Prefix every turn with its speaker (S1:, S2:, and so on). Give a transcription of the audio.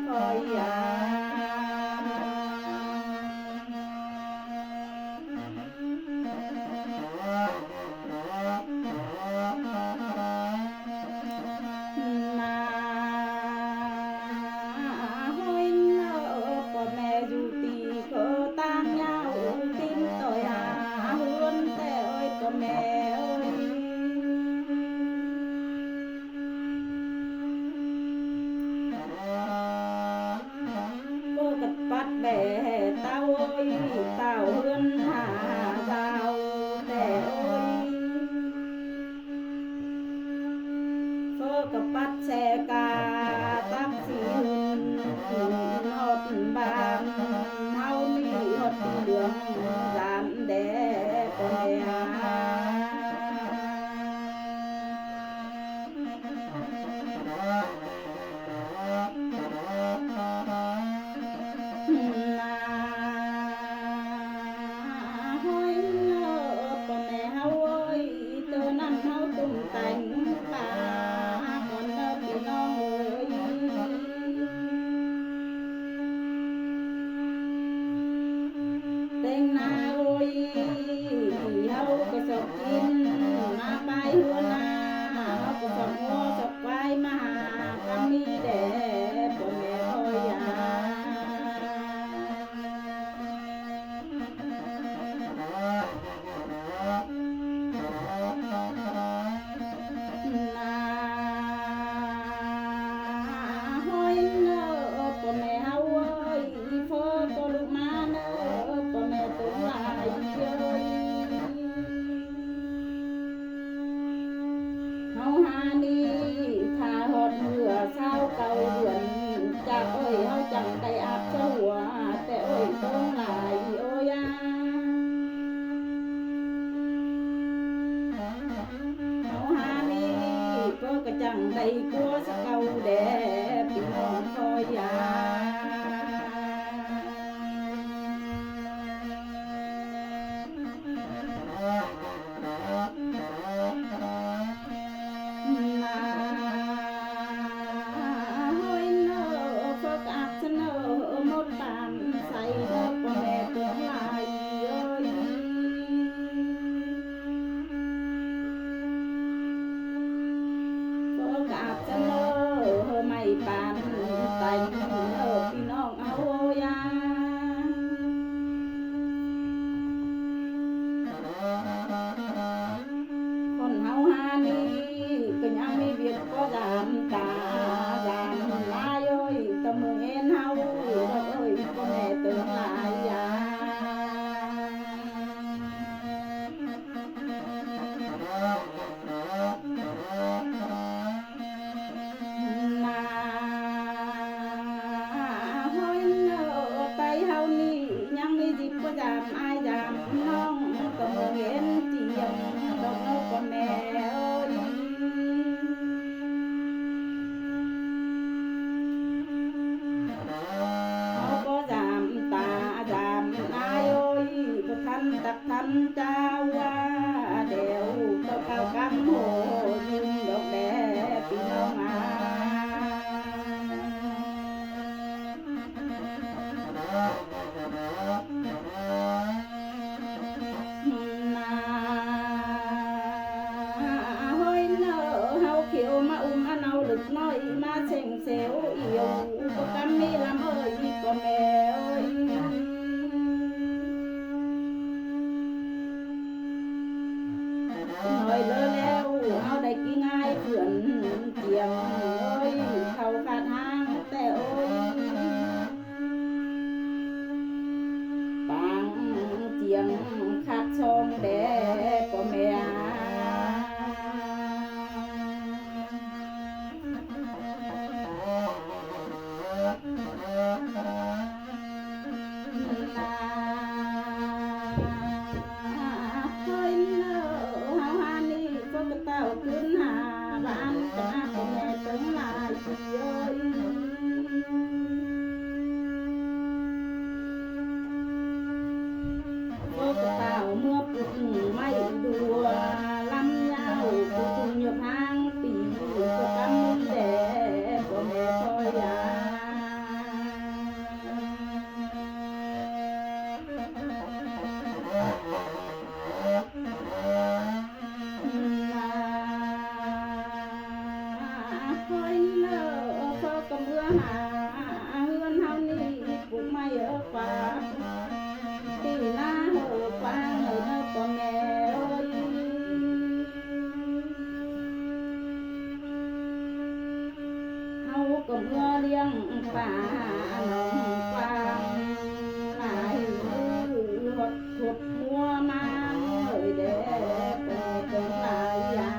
S1: คอยยาปัดแบ่เต้าเต้าเฮือนหาดาวแต่โฟกับปัดแชกาตักสีหอดบานเฮามีหอดเหลืองดำแดงปนยาแต่งป่าก่อนเลิกพี่น้องเอ้ยแต่งนาโอ้ยเฮาก็สอบกินมาไปหัวนาเฮาก็สอบงัวสอบควายมาหาก็มีแด่พ่อแม่คอยยาเฮาหานี่ถ้าฮอดเมื่อเช้าเก่าเดือนจากเอ้ยเฮาจังได้อาบหัวแต่เอ้ยต้องหลายโอยาเฮาหานี่ก็กระจังได้กลัวสะเก่าแดพี่น้องคอยยาไม่ปานไตพี่น้องเอายาคนเฮาหานี่ก็ยังมีเวียดก็ดามตาดามลายโอ้ยตะมือเห็นเฮาเอ้ยก็แม่เติมหลายยาก็จามอายจามน้องก็มองเห็นเจียมดอกนกก็แม่เอ้ยเขาก็จามตาจามอายโอ้ยก็ทันตักทันเจ้าว่าเดี๋ยวก็เข้ากำโหยืนดอกแดดพี่น้องมาน้อยมาเช่งเซลอีโยก็กำมีลำเอ้ยก็แม่เอ้ยน้อยเลยแล้วเอาได้กี่ง่ายเพื่อนเจียงเอ้ยเขาขาดหางแต่โอ้ยปังเจียงขาดช่องแดก็แม่ขึ้นหาบ้านจะมาเป็นแม่ หาเฮือนเฮานี่ปลูกไม้ฟ้าที่หน้าฟ้าเนื้อพ่อแม่เฮาก็เมื่อเลี้ยงป่าน้องฟางหายหดทุบมัวมาแดดเป็นหลายยา